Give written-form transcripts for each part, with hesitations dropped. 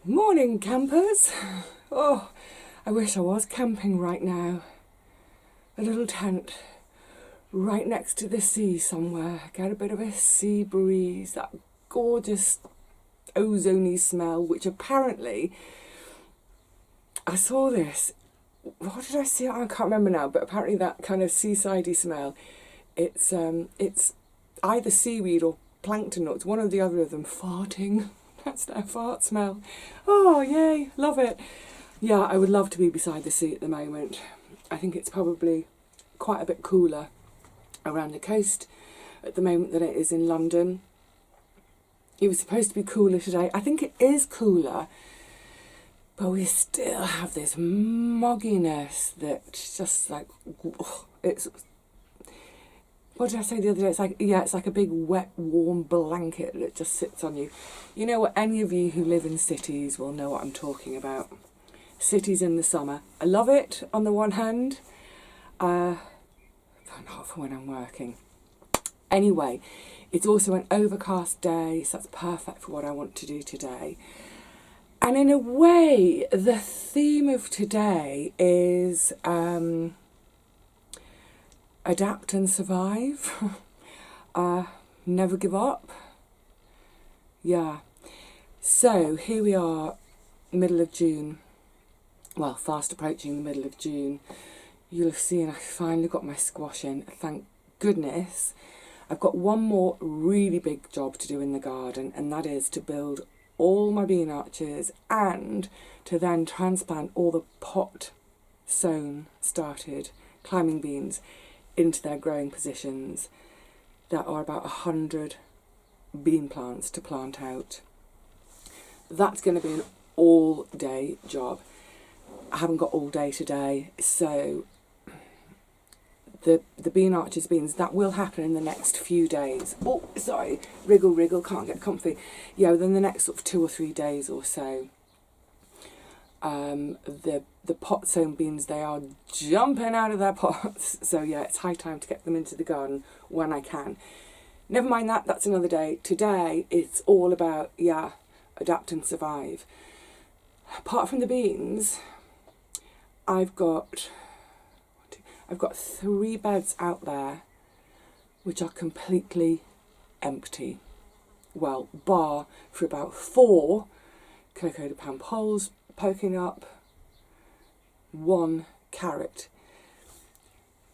Morning, campers. Oh, I wish I was camping right now. A little tent right next to the sea somewhere. Get a bit of a sea breeze, that gorgeous ozony smell, which apparently, I saw this. What did I see? I can't remember now, but apparently that kind of seasidey smell, it's either seaweed or plankton, or it's one or the other of them farting. That's their fart smell. Oh, yay, love it. Yeah, I would love to be beside the sea at the moment. I think it's probably quite a bit cooler around the coast at the moment than it is in London. It was supposed to be cooler today. I think it is cooler, but we still have this mogginess that's just like, it's, what did I say the other day? It's like, yeah, it's like a big wet, warm blanket that just sits on you. You know what, any of you who live in cities will know what I'm talking about. Cities in the summer. I love it on the one hand, but not for when I'm working. Anyway, it's also an overcast day, so that's perfect for what I want to do today. And in a way, the theme of today is adapt and survive. Never give up. Yeah. So here we are, middle of June. Well, fast approaching the middle of June. You'll have seen I finally got my squash in. Thank goodness. I've got one more really big job to do in the garden, and that is to build all my bean arches and to then transplant all the pot sown, started climbing beans into their growing positions. There are about 100 bean plants to plant out. That's going to be an all-day job. I haven't got all day today, so the bean arches beans, that will happen in the next few days. Oh, sorry, wriggle, can't get comfy. Yeah, within the next sort of 2 or 3 days or so. The pot sown beans, they are jumping out of their pots. So yeah, it's high time to get them into the garden when I can. Never mind that, that's another day. Today, it's all about, yeah, adapt and survive. Apart from the beans, I've got 3 beds out there which are completely empty. Well, bar for about 4 Coco de Pan poles poking up, 1 carrot.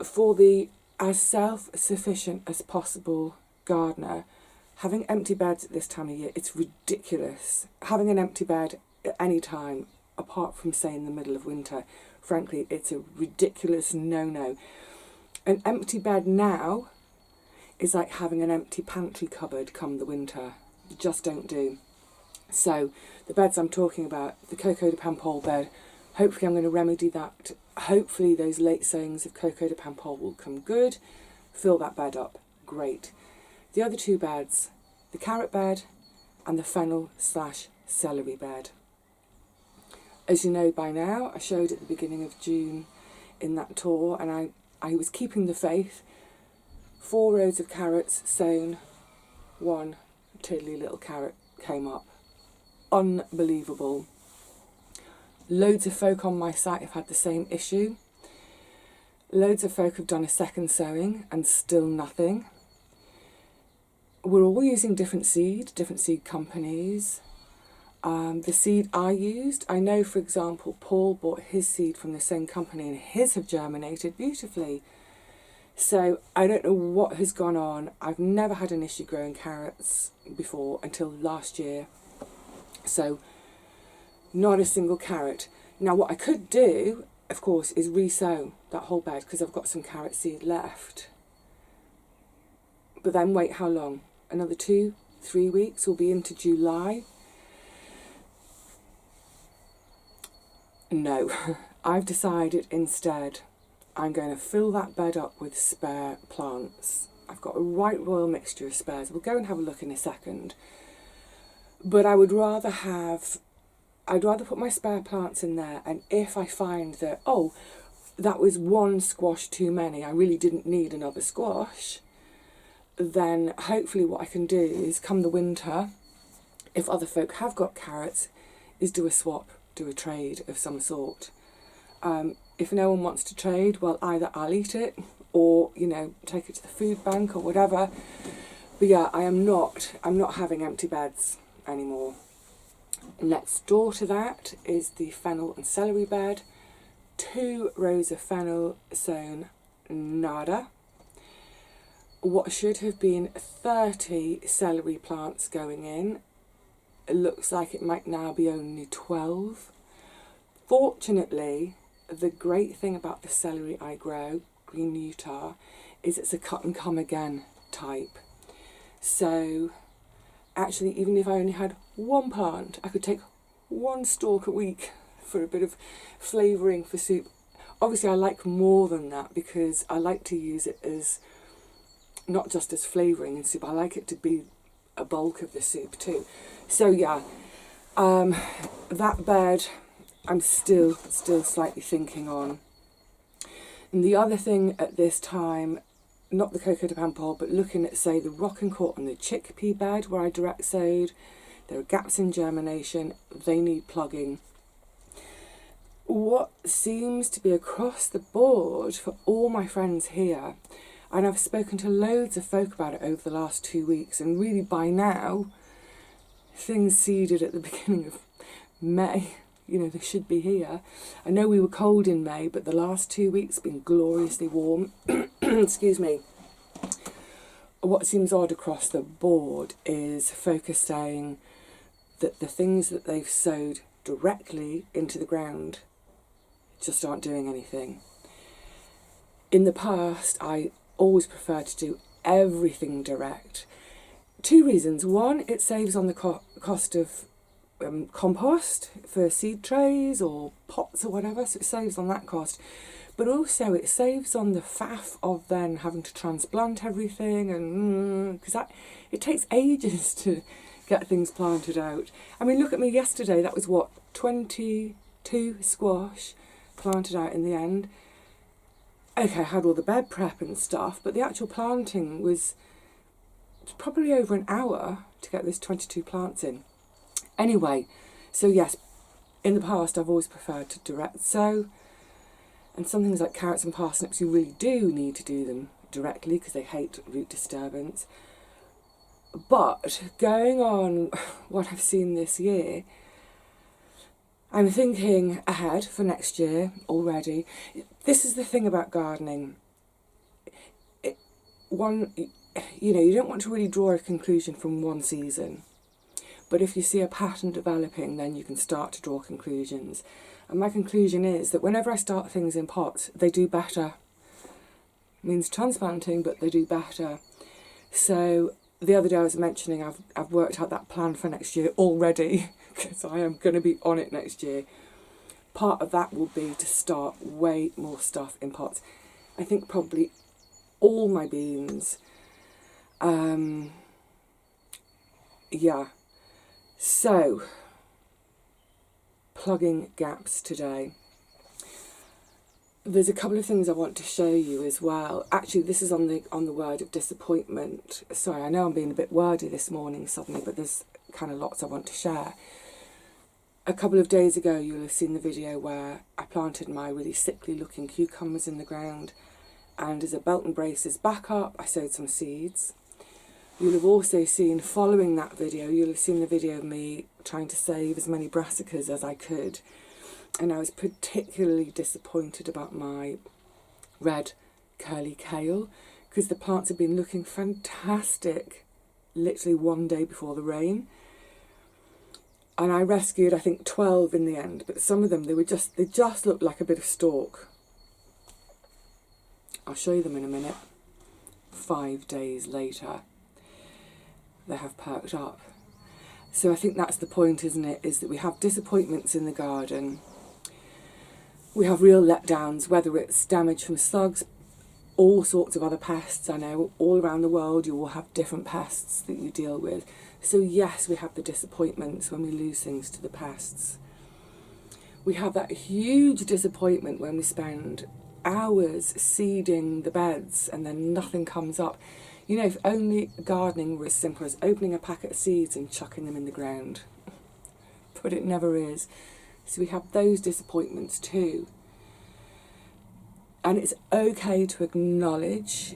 For the as self-sufficient as possible gardener, having empty beds at this time of year, it's ridiculous. Having an empty bed at any time, apart from, say, in the middle of winter, frankly, it's a ridiculous no-no. An empty bed now is like having an empty pantry cupboard come the winter. You just don't do. So the beds I'm talking about, the Coco de Pan pole bed, hopefully I'm going to remedy that. Hopefully those late sowings of Coco de Pan pole will come good. Fill that bed up. Great. The other 2 beds, the carrot bed and the fennel/celery bed. As you know by now, I showed at the beginning of June in that tour, and I was keeping the faith. 4 rows of carrots sown, 1 tiddly little carrot came up. Unbelievable. Loads of folk on my site have had the same issue. Loads of folk have done a second sowing and still nothing. We're all using different seed companies. The seed I used, I know, for example, Paul bought his seed from the same company and his have germinated beautifully. So I don't know what has gone on. I've never had an issue growing carrots before until last year. So not a single carrot. Now what I could do, of course, is re-sow that whole bed because I've got some carrot seed left. But then wait how long? Another 2-3 weeks, we'll be into July. No, I've decided instead I'm going to fill that bed up with spare plants. I've got a right royal mixture of spares. We'll go and have a look in a second. But I'd rather put my spare plants in there, and if I find that, oh, that was 1 squash too many, I really didn't need another squash, then hopefully what I can do is come the winter, if other folk have got carrots, is do a swap, do a trade of some sort. If no one wants to trade, well, either I'll eat it or, you know, take it to the food bank or whatever. But yeah, I'm not having empty beds anymore. Next door to that is the fennel and celery bed. 2 rows of fennel sown, nada. What should have been 30 celery plants going in, it looks like it might now be only 12. Fortunately, the great thing about the celery I grow, Green Utah, is it's a cut and come again type. So actually, even if I only had 1 plant, I could take 1 stalk a week for a bit of flavouring for soup. Obviously I like more than that because I like to use it as not just as flavouring in soup, I like it to be a bulk of the soup too. So yeah, that bed I'm still slightly thinking on. And the other thing at this time, not the cocoa de pampol, but looking at, say, the rockencourt and the chickpea bed where I direct sowed, there are gaps in germination, they need plugging. What seems to be across the board for all my friends here, and I've spoken to loads of folk about it over the last 2 weeks, and really by now, things seeded at the beginning of May. You know, they should be here. I know we were cold in May, but the last 2 weeks have been gloriously warm. Excuse me. What seems odd across the board is focus saying that the things that they've sowed directly into the ground just aren't doing anything. In the past, I always preferred to do everything direct. 2 reasons. One, it saves on the cost of compost for seed trays or pots or whatever, so it saves on that cost. But also it saves on the faff of then having to transplant everything, and because it takes ages to get things planted out. I mean, look at me yesterday, that was what, 22 squash planted out in the end. Okay, I had all the bed prep and stuff, but the actual planting was probably over an hour to get those 22 plants in. Anyway, so yes, in the past I've always preferred to direct sow, and some things like carrots and parsnips you really do need to do them directly because they hate root disturbance. But going on what I've seen this year, I'm thinking ahead for next year already. This is the thing about gardening. You know, you don't want to really draw a conclusion from one season. But if you see a pattern developing, then you can start to draw conclusions. And my conclusion is that whenever I start things in pots, they do better. It means transplanting, but they do better. So the other day I was mentioning I've worked out that plan for next year already, because I am going to be on it next year. Part of that will be to start way more stuff in pots. I think probably all my beans. Yeah. So, plugging gaps today. There's a couple of things I want to show you as well. Actually, this is on the word of disappointment. Sorry, I know I'm being a bit wordy this morning suddenly, but there's kind of lots I want to share. A couple of days ago, you'll have seen the video where I planted my really sickly looking cucumbers in the ground, and as a belt and braces backup, I sowed some seeds. You'll have also seen, following that video, you'll have seen the video of me trying to save as many brassicas as I could. And I was particularly disappointed about my red curly kale, because the plants had been looking fantastic literally one day before the rain. And I rescued, I think, 12 in the end, but some of them, they just looked like a bit of stalk. I'll show you them in a minute. 5 days later, they have perked up. So I think that's the point, isn't it? Is that we have disappointments in the garden. We have real letdowns, whether it's damage from slugs, all sorts of other pests. I know all around the world you will have different pests that you deal with. So yes, we have the disappointments when we lose things to the pests. We have that huge disappointment when we spend hours seeding the beds and then nothing comes up. You know, if only gardening were as simple as opening a packet of seeds and chucking them in the ground. but it never is. So we have those disappointments too. And it's okay to acknowledge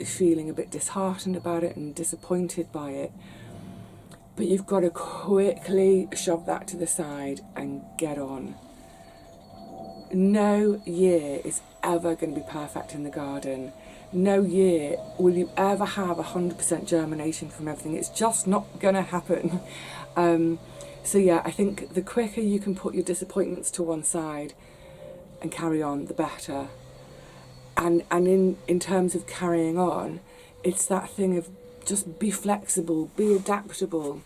feeling a bit disheartened about it and disappointed by it, but you've got to quickly shove that to the side and get on. No year is ever going to be perfect in the garden. No year will you ever have 100% germination from everything. It's just not going to happen. So yeah, I think the quicker you can put your disappointments to one side and carry on, the better. And in terms of carrying on, it's that thing of just be flexible, be adaptable.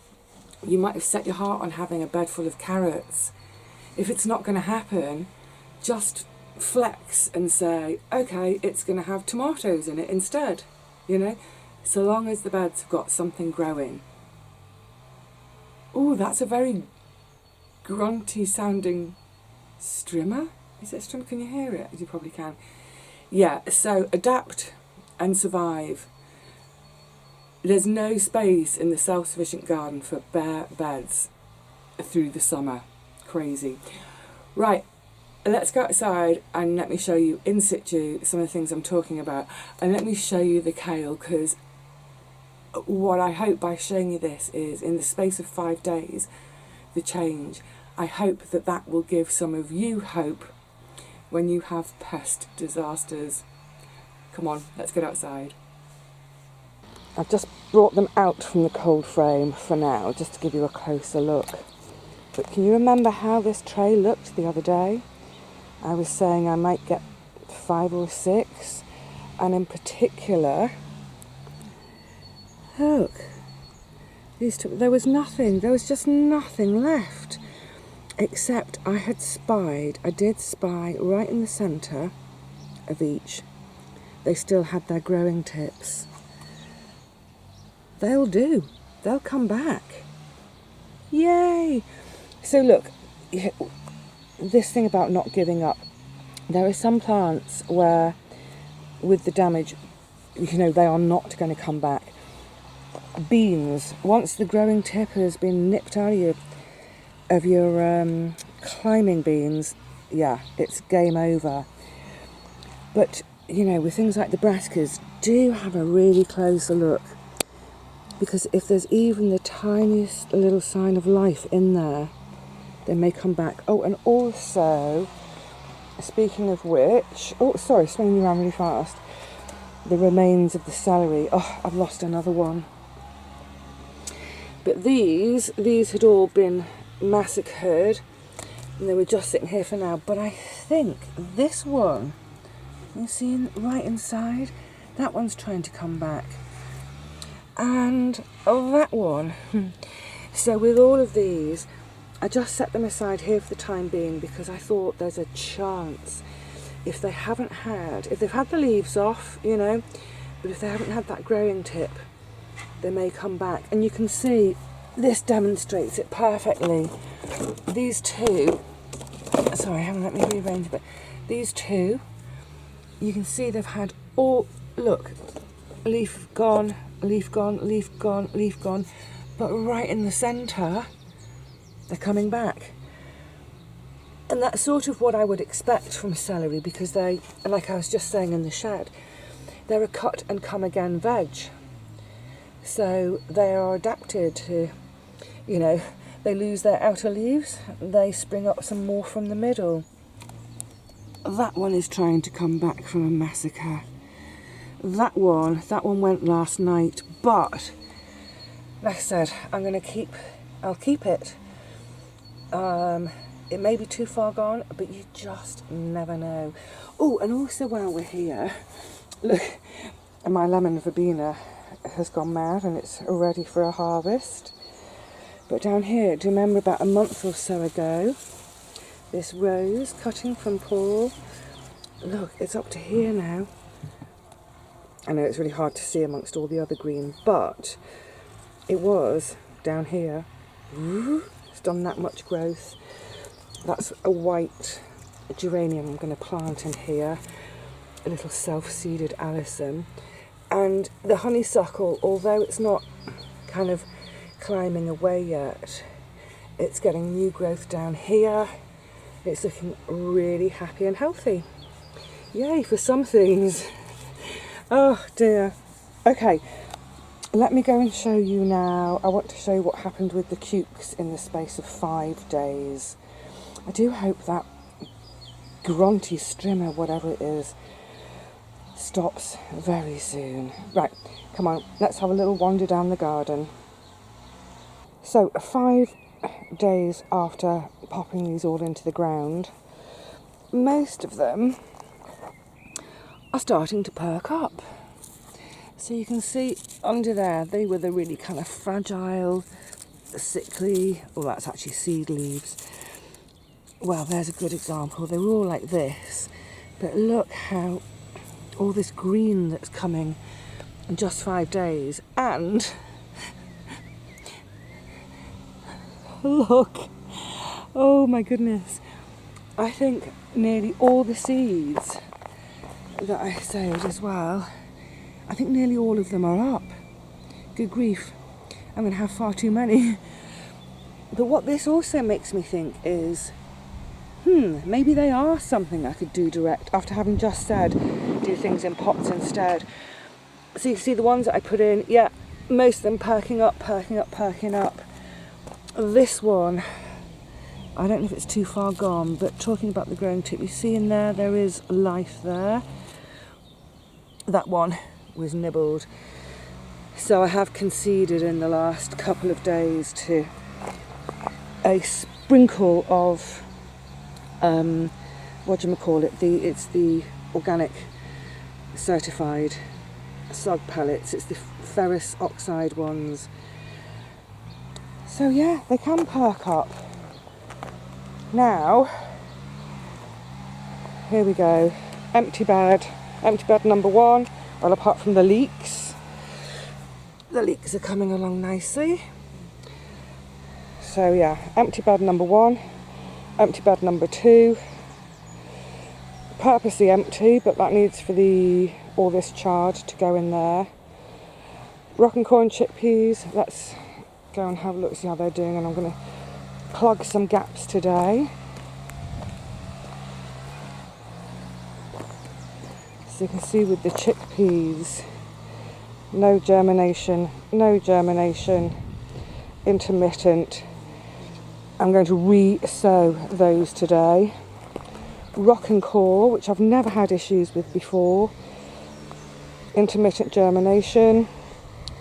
You might have set your heart on having a bed full of carrots. If it's not going to happen, just flex and say, okay, it's going to have tomatoes in it instead, you know, so long as the beds have got something growing. Oh, that's a very grunty sounding strimmer. Is it a strimmer? Can you hear it? You probably can. Yeah, so adapt and survive. There's no space in the self-sufficient garden for bare beds through the summer. Crazy. Right, let's go outside and let me show you in situ some of the things I'm talking about. And let me show you the kale, because what I hope by showing you this is, in the space of 5 days, the change. I hope that that will give some of you hope when you have pest disasters. Come on, let's get outside. I've just brought them out from the cold frame for now, just to give you a closer look. But can you remember how this tray looked the other day? I was saying I might get 5 or 6, and in particular, look, there was just nothing left. Except I did spy right in the centre of each, they still had their growing tips. They'll do. They'll come back. Yay! So look, this thing about not giving up. There are some plants where, with the damage, you know, they are not going to come back. Beans, once the growing tip has been nipped out of your climbing beans, yeah, it's game over. But, you know, with things like the brassicas, do have a really close look, because if there's even the tiniest little sign of life in there, they may come back. Oh, and also, speaking of which, swinging around really fast, the remains of the celery. Oh, I've lost another one. But these had all been massacred, and they were just sitting here for now. But I think this one, you see right inside, that one's trying to come back, and that one. So with all of these, I just set them aside here for the time being, because I thought there's a chance, if they've had the leaves off, you know, but if they haven't had that growing tip, they may come back. And you can see this demonstrates it perfectly. These two, sorry, hang on, let me rearrange a bit. These two, you can see they've had all, look, leaf gone, leaf gone, leaf gone, leaf gone, but right in the centre, they're coming back. And that's sort of what I would expect from celery, because they, like I was just saying in the shed, they're a cut and come again veg. So they are adapted to, you know, they lose their outer leaves, they spring up some more from the middle. That one is trying to come back from a massacre. That one went last night, but like I said, I'll keep it. It may be too far gone, but you just never know. Oh, and also while we're here, look, my lemon verbena has gone mad and it's ready for a harvest. But down here, do you remember about a month or so ago, this rose cutting from Paul? Look, it's up to here now. I know it's really hard to see amongst all the other green, but it was down here. It's done that much growth. That's a white geranium I'm going to plant in here, a little self-seeded Alison. And the honeysuckle, although it's not kind of climbing away yet, It's getting new growth down here. It's looking really happy and healthy. Yay for some things. Oh dear. Okay, let me go and show you now. I want to show you what happened with the cukes in the space of 5 days. I do hope that grunty strimmer, whatever it is, stops very soon. Right, come on, let's have a little wander down the garden. So 5 days after popping these all into the ground, most of them are starting to perk up. So you can see under there, they were the really kind of fragile, sickly, well, that's actually seed leaves. Well, there's a good example. They were all like this, but look how all this green that's coming in just 5 days. And look, oh my goodness, I think nearly all the seeds that I sowed as well, I think nearly all of them are up. Good grief, I'm going to have far too many. But what this also makes me think is, maybe they are something I could do direct, after having just said do things in pots instead. So you can see the ones that I put in, yeah, most of them perking up. This one, I don't know if it's too far gone, but talking about the growing tip, you see in there is life there. That one was nibbled. So I have conceded in the last couple of days to a sprinkle of, it's the organic certified sug pellets. It's the ferrous oxide ones. So yeah, they can perk up. Now, here we go. Empty bed number 1. Well, apart from the leeks are coming along nicely. So yeah, empty bed number 1, empty bed number 2. Purposely empty, but that needs for all this chard to go in there. Rock and corn chickpeas, let's go and have a look, see how they're doing, and I'm going to plug some gaps today. So you can see with the chickpeas, no germination, intermittent. I'm going to re-sow those today. Rock and core, which I've never had issues with before. Intermittent germination,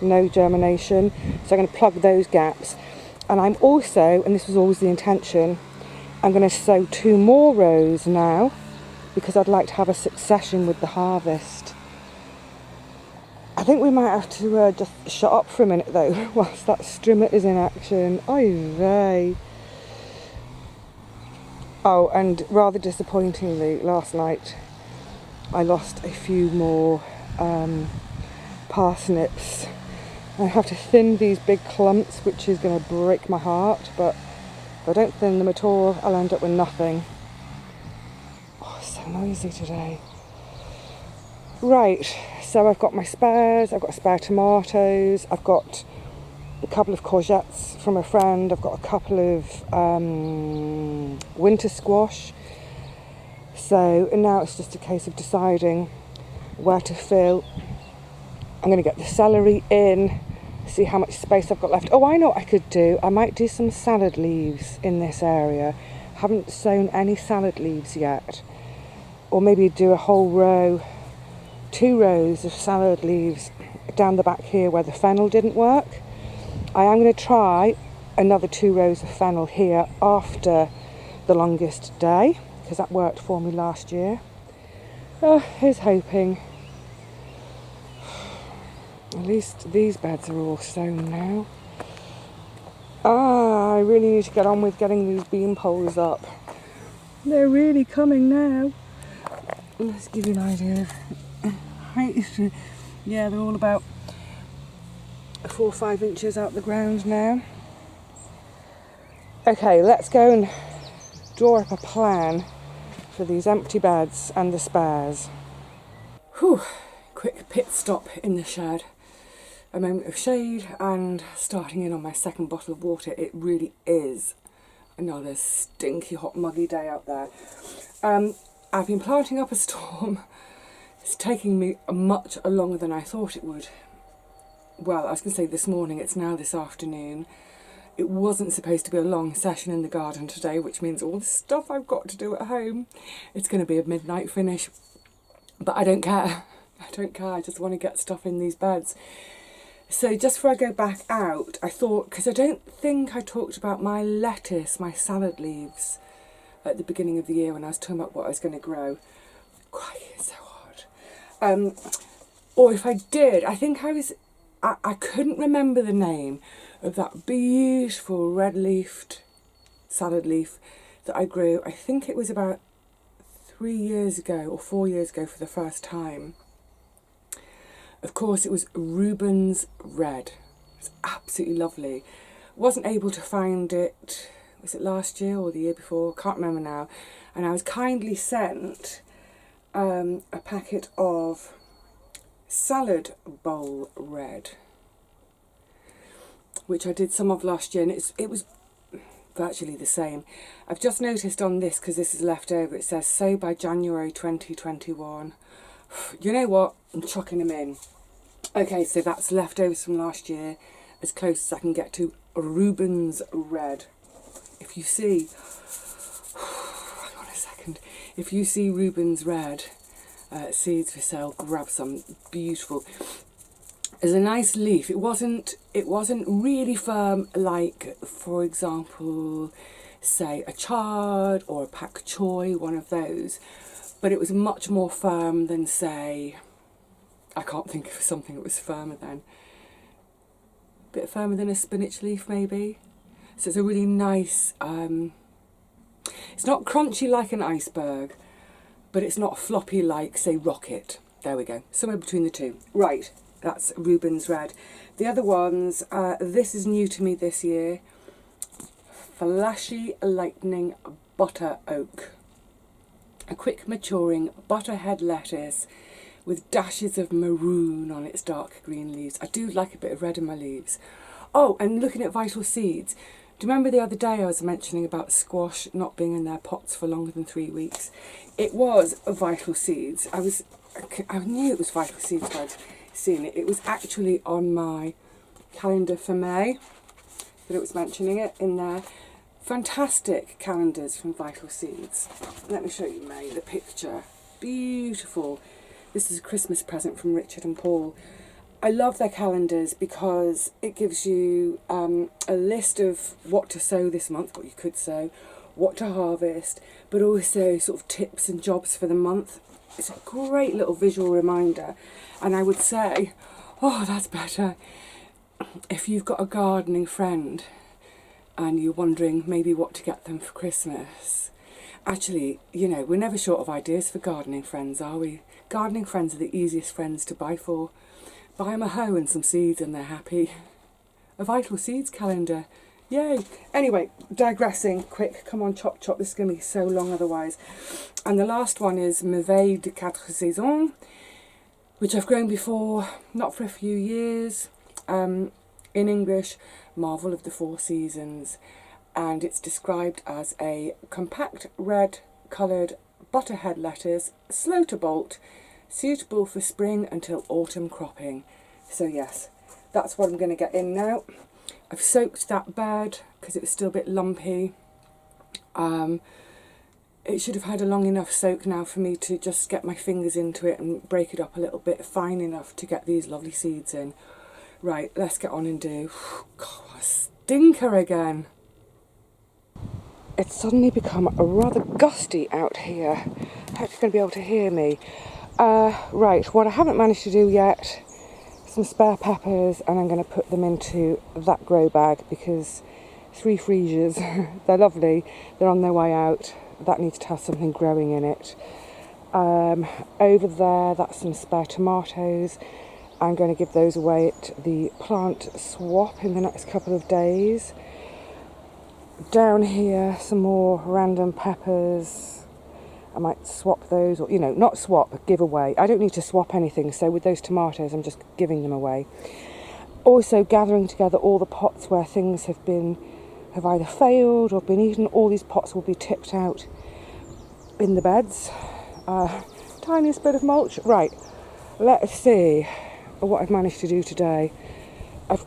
no germination. So I'm going to plug those gaps. And I'm also, and this was always the intention, I'm going to sow 2 more rows now, because I'd like to have a succession with the harvest. I think we might have to just shut up for a minute though, whilst that strimmer is in action. Oy vey. Oh, and rather disappointingly, last night I lost a few more parsnips. I have to thin these big clumps, which is going to break my heart, but if I don't thin them at all, I'll end up with nothing. Oh, it's so noisy today. Right, so I've got my spares, I've got spare tomatoes, I've got a couple of courgettes from a friend, I've got a couple of winter squash. So now it's just a case of deciding where to fill. I'm going to get the celery in, see how much space I've got left. Oh, I know what I could do. I might do some salad leaves in this area. Haven't sown any salad leaves yet. Or maybe do a whole row, 2 rows of salad leaves down the back here where the fennel didn't work. I am going to try another 2 rows of fennel here after the longest day, because that worked for me last year. Oh, here's hoping. At least these beds are all sown now. I really need to get on with getting these bean poles up. They're really coming now. Let's give you an idea of height. Yeah, they're all about 4 or 5 inches out the ground now. Okay, let's go and draw up a plan for these empty beds and the spares. Whew, quick pit stop in the shed. A moment of shade and starting in on my second bottle of water. It really is Another stinky hot muggy day out there. I've been planting up a storm. It's taking me much longer than I thought it would. Well, I was going to say this morning, it's now this afternoon. It wasn't supposed to be a long session in the garden today, which means all the stuff I've got to do at home, it's going to be a midnight finish. But I don't care. I don't care. I just want to get stuff in these beds. So just before I go back out, I thought, because I don't think I talked about my lettuce, my salad leaves, at the beginning of the year when I was talking about what I was going to grow. Crikey, it's so hard. Or if I did, I think I couldn't remember the name of that beautiful red-leafed salad leaf that I grew. I think it was about 3 years ago or 4 years ago for the first time. Of course, it was Reuben's Red. It's absolutely lovely. Wasn't able to find it, was it last year or the year before? Can't remember now. And I was kindly sent a packet of salad bowl red, which I did some of last year, and it was virtually the same. I've just noticed on this, because this is leftover, it says sow by January 2021. You know what? I'm chucking them in. Okay, so that's leftovers from last year, as close as I can get to Reuben's Red. If you see, hang on a second, if you see Reuben's Red seeds for sale, grab some. Beautiful. There's a nice leaf. It wasn't really firm like, for example, say a chard or a pak choy, one of those, but it was much more firm than, say, I can't think of something that was firmer than, a bit firmer than a spinach leaf maybe. So it's a really nice, it's not crunchy like an iceberg, but it's not floppy like, say, rocket. There we go, somewhere between the two. Right, that's Reuben's Red. The other ones, this is new to me this year, Flashy Lightning Butter Oak. A quick maturing butterhead lettuce with dashes of maroon on its dark green leaves. I do like a bit of red in my leaves. Oh, and looking at vital seeds. Do you remember the other day I was mentioning about squash not being in their pots for longer than 3 weeks? It was vital seeds. I knew it was vital seeds when I'd seen it. It was actually on my calendar for May that it was mentioning it in there. Fantastic calendars from Vital Seeds. Let me show you May, the picture. Beautiful. This is a Christmas present from Richard and Paul. I love their calendars because it gives you a list of what to sow this month, what you could sow, what to harvest, but also sort of tips and jobs for the month. It's a great little visual reminder. And I would say, oh, that's better, if you've got a gardening friend and you're wondering maybe what to get them for Christmas. Actually, you know, we're never short of ideas for gardening friends, are we? Gardening friends are the easiest friends to buy for. Buy them a hoe and some seeds and they're happy. A Vital Seeds calendar. Yay. Anyway, digressing quick. Come on, chop chop. This is going to be so long otherwise. And the last one is Merveille de Quatre Saisons, which I've grown before, not for a few years. In English, Marvel of the Four Seasons. And it's described as a compact red coloured butterhead lettuce, slow to bolt, suitable for spring until autumn cropping. So yes, that's what I'm going to get in now. I've soaked that bed because it was still a bit lumpy. It should have had a long enough soak now for me to just get my fingers into it and break it up a little bit, fine enough to get these lovely seeds in. Right, let's get on and do. God, what a stinker again. It's suddenly become rather gusty out here. I hope you're going to be able to hear me. Right, what I haven't managed to do yet, some spare peppers, and I'm going to put them into that grow bag because 3 freesias, they're lovely, they're on their way out. That needs to have something growing in it. Over there, that's some spare tomatoes. I'm going to give those away at the plant swap in the next couple of days. Down here, some more random peppers. I might swap those, or, you know, not swap, but give away. I don't need to swap anything, so with those tomatoes, I'm just giving them away. Also, gathering together all the pots where things have been have either failed or been eaten. All these pots will be tipped out in the beds. Tiniest bit of mulch. Right, let's see what I've managed to do today. I've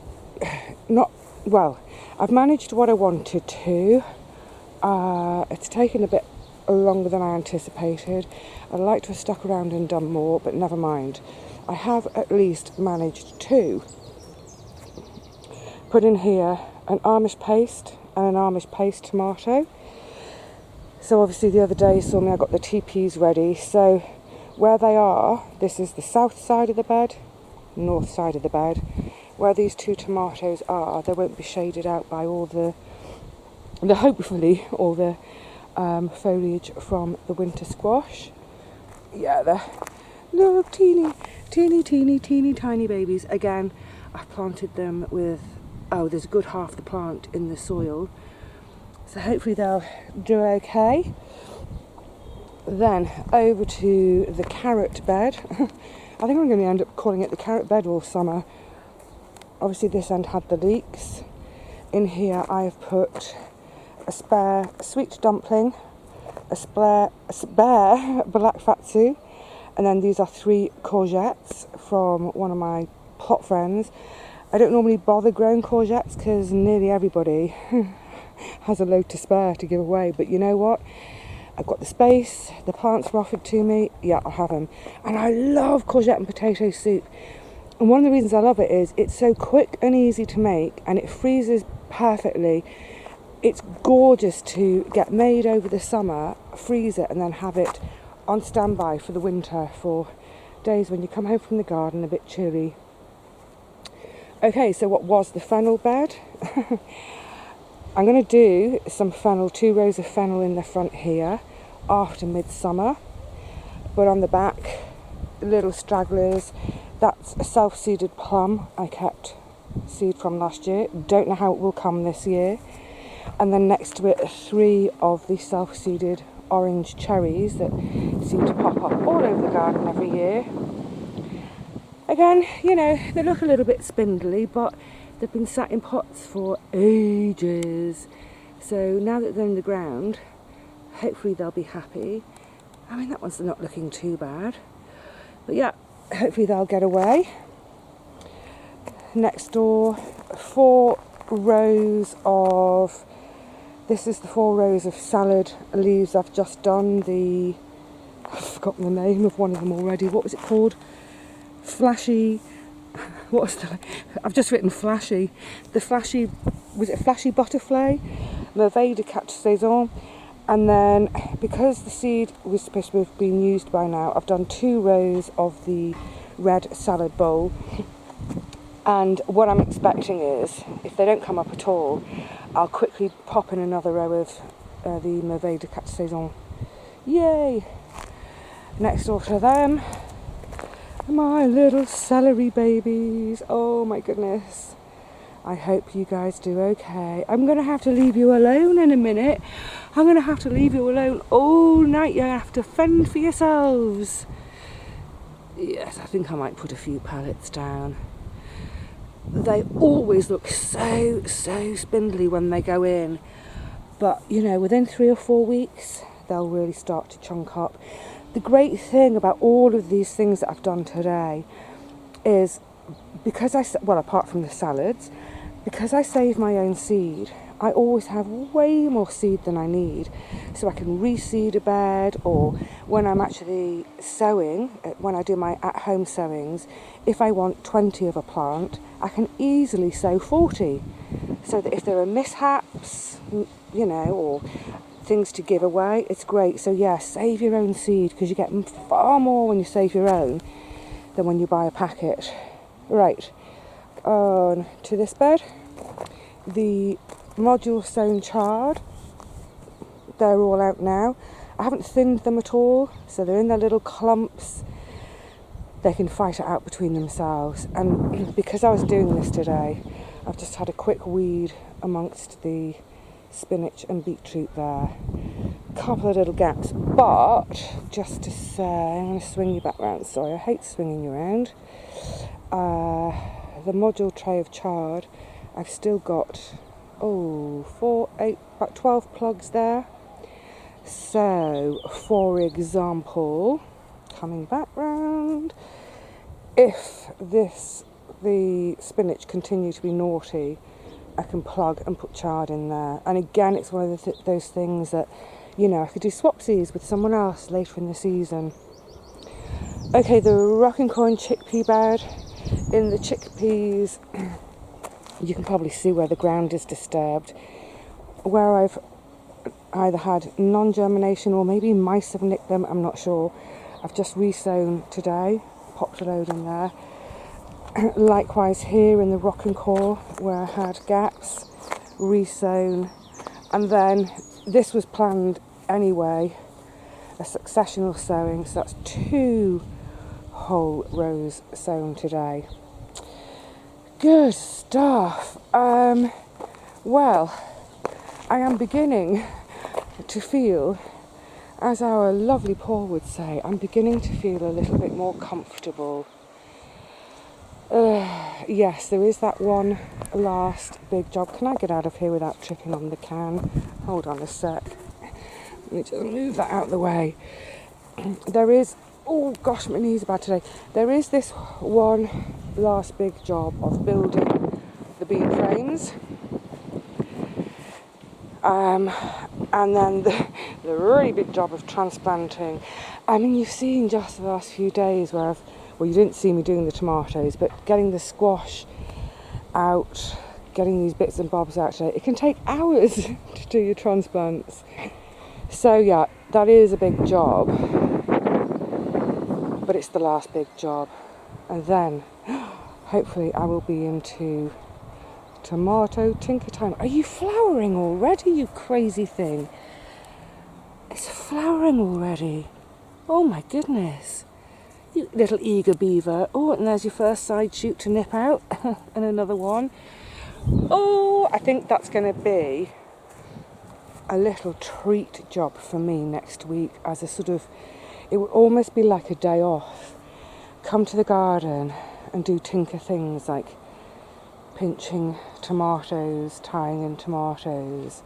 managed what I wanted to. It's taken a bit longer than I anticipated. I'd like to have stuck around and done more, but never mind. I have at least managed to put in here an Amish paste and an Amish paste tomato. So obviously the other day you saw me, I got the TPs ready. So where they are, this is the south side of the bed, north side of the bed. Where these two tomatoes are, they won't be shaded out by all the hopefully all the foliage from the winter squash. Yeah, they're look, teeny tiny babies. Again, I've planted them with, there's a good half the plant in the soil, so hopefully they'll do okay. Then over to the carrot bed. I think I'm going to end up calling it the carrot bed all summer. Obviously this end had the leeks. In here I have put a spare sweet dumpling, a spare black fatsu, and then these are 3 courgettes from one of my plot friends. I don't normally bother growing courgettes because nearly everybody has a load to spare to give away, but you know what? I've got the space, the plants were offered to me, yeah, I'll have them. And I love courgette and potato soup. And one of the reasons I love it is it's so quick and easy to make, and it freezes perfectly. It's gorgeous to get made over the summer, freeze it, and then have it on standby for the winter, for days when you come home from the garden a bit chilly. Okay, so what was the fennel bed? I'm going to do some fennel, 2 rows of fennel in the front here after midsummer, but on the back, little stragglers. That's a self-seeded plum I kept seed from last year. Don't know how it will come this year. And then next to it are 3 of the self-seeded orange cherries that seem to pop up all over the garden every year. Again, you know, they look a little bit spindly, but they've been sat in pots for ages. So now that they're in the ground, hopefully they'll be happy. I mean, that one's not looking too bad. But yeah, hopefully they'll get away. Next door, 4 rows of, this is the 4 rows of salad leaves I've just done. I've forgotten the name of one of them already. What was it called? Flashy, I've just written flashy. The flashy, was it flashy butterfly? Merveille de Quatre Saisons. And then, because the seed was supposed to have been used by now, I've done 2 rows of the red salad bowl. And what I'm expecting is, if they don't come up at all, I'll quickly pop in another row of the Merveille de Quatre Saisons. Yay! Next door to them, my little celery babies. Oh my goodness. I hope you guys do okay. I'm going to have to leave you alone in a minute. I'm going to have to leave you alone all night. You have to fend for yourselves. Yes, I think I might put a few pallets down. They always look so spindly when they go in. But, you know, within 3 or 4 weeks, they'll really start to chunk up. The great thing about all of these things that I've done today is, because apart from the salads, because I save my own seed, I always have way more seed than I need, so I can reseed a bed, or when I'm actually sowing, when I do my at-home sowings, if I want 20 of a plant, I can easily sow 40, so that if there are mishaps, you know, or things to give away, it's great. So yeah, save your own seed, because you get far more when you save your own than when you buy a packet. Right, on to this bed, the module sown chard, they're all out now. I haven't thinned them at all, so they're in their little clumps. They can fight it out between themselves. And because I was doing this today, I've just had a quick weed amongst the spinach and beetroot there. Couple of little gaps, but just to say, I'm going to swing you back round. Sorry, I hate swinging you around. The module tray of chard, I've still got 4, 8, about 12 plugs there. So, for example, coming back round, if the spinach continue to be naughty, I can plug and put chard in there. And again, it's one of those things that, you know, I could do swapsies with someone else later in the season. Okay, the rocking corn chickpea bed. In the chickpeas, you can probably see where the ground is disturbed. Where I've either had non-germination or maybe mice have nicked them, I'm not sure. I've just re-sown today, popped a load in there. Likewise here in the rocking core where I had gaps, re-sown. And then this was planned anyway, a successional sowing, so that's 2 whole rows sown today. Good stuff. Well, I am beginning to feel, as our lovely Paul would say, I'm beginning to feel a little bit more comfortable. Yes, there is that one last big job. Can I get out of here without tripping on the can? Hold on a sec. Let me just move that out of the way. There is, oh gosh, my knees are bad today. There is this one last big job of building the bean frames. And then the really big job of transplanting. I mean, you've seen just the last few days where you didn't see me doing the tomatoes, but getting the squash out, getting these bits and bobs out today, it can take hours to do your transplants. So yeah, that is a big job, but it's the last big job. And then, hopefully I will be into tomato tinker time. Are you flowering already, you crazy thing? It's flowering already. Oh my goodness. You little eager beaver. Oh, and there's your first side shoot to nip out. And another one. Oh, I think that's going to be a little treat job for me next week, as a sort of, it would almost be like a day off. Come to the garden and do tinker things like pinching tomatoes, tying in tomatoes.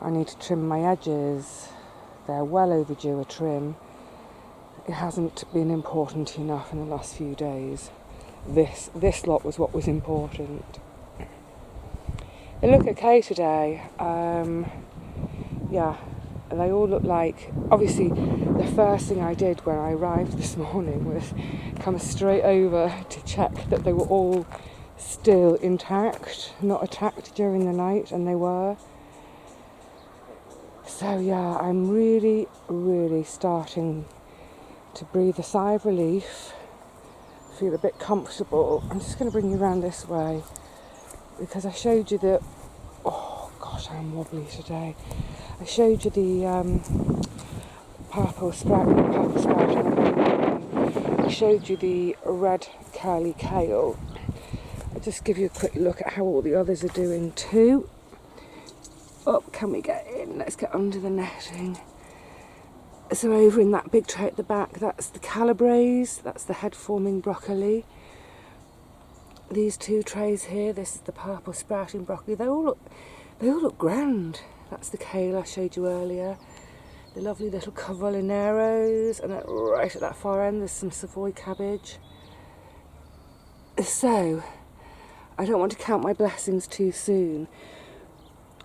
I need to trim my edges. They're well overdue a trim. It hasn't been important enough in the last few days. This lot was what was important. They look okay today. Yeah, they all look like, obviously the first thing I did when I arrived this morning was come straight over to check that they were all still intact, not attacked during the night, and they were. So yeah, I'm really, really starting to breathe a sigh of relief, feel a bit comfortable. I'm just going to bring you around this way because I showed you the, oh gosh, I'm wobbly today. I showed you the purple sprout. I showed you the red curly kale. I'll just give you a quick look at how all the others are doing too. Oh, can we get in? Let's get under the netting. So over in that big tray at the back, that's the calabrese, that's the head-forming broccoli. These 2 trays here, this is the purple sprouting broccoli. They all look grand. That's the kale I showed you earlier. The lovely little cavolineros, and then right at that far end there's some Savoy cabbage. So, I don't want to count my blessings too soon,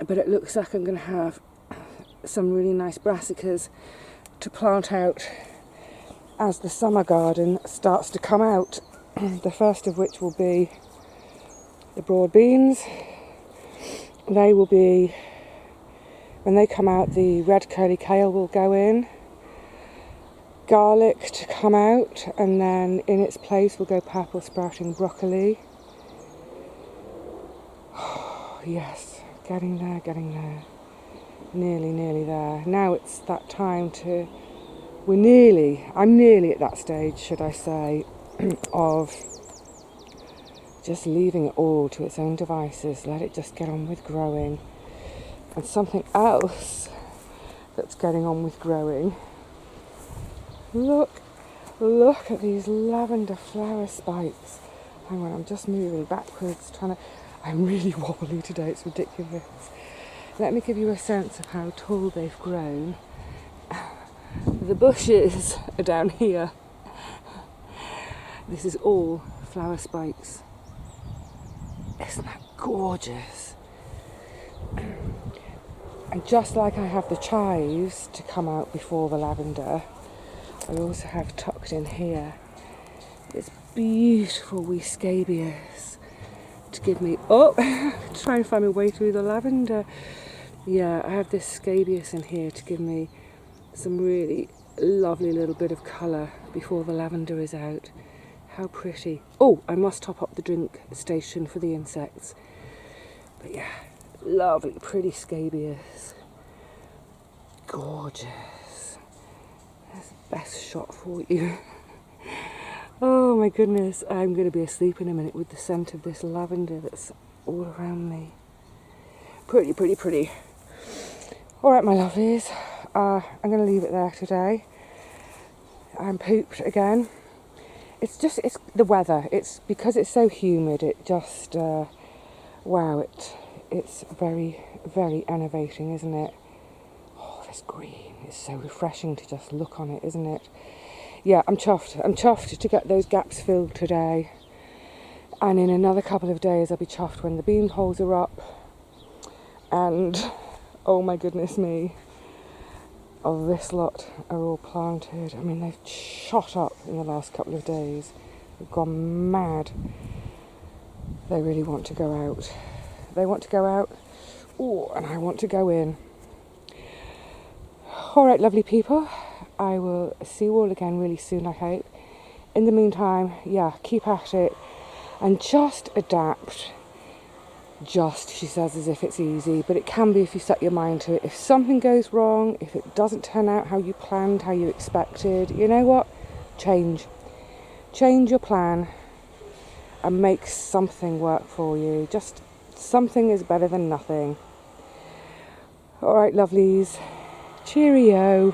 but it looks like I'm going to have some really nice brassicas to plant out as the summer garden starts to come out. The first of which will be the broad beans. They will be, when they come out, the red curly kale will go in, garlic to come out, and then in its place will go purple sprouting broccoli. Oh, yes, getting there. Nearly there. Now it's that time to, I'm nearly at that stage, should I say, of just leaving it all to its own devices, let it just get on with growing. And something else that's getting on with growing, look at these lavender flower spikes. Hang on, I'm just moving backwards, I'm really wobbly today, it's ridiculous. Let me give you a sense of how tall they've grown. The bushes are down here. This is all flower spikes. Isn't that gorgeous? And just like I have the chives to come out before the lavender, I also have tucked in here this beautiful wee scabious to give me, trying to find my way through the lavender. Yeah, I have this scabious in here to give me some really lovely little bit of colour before the lavender is out. How pretty. Oh, I must top up the drink station for the insects. But yeah, lovely, pretty scabious. Gorgeous. That's the best shot for you. Oh my goodness, I'm going to be asleep in a minute with the scent of this lavender that's all around me. Pretty, pretty, pretty. Alright my lovelies, I'm going to leave it there today. I'm pooped again. It's the weather. It's because it's so humid, it just, wow, it's very, very enervating, isn't it? Oh, this green is so refreshing to just look on it, isn't it? Yeah, I'm chuffed. I'm chuffed to get those gaps filled today. And in another couple of days, I'll be chuffed when the bean poles are up. And, oh my goodness me, of this lot are all planted. I mean, they've shot up in the last couple of days. They've gone mad. They really want to go out. They want to go out. Oh, and I want to go in. All right, lovely people. I will see you all again really soon, I hope. In the meantime, yeah, keep at it and just adapt. Just, she says, as if it's easy, but it can be if you set your mind to it. If something goes wrong, if it doesn't turn out how you planned, how you expected, you know what? Change your plan and make something work for you. Just something is better than nothing. All right, lovelies. Cheerio.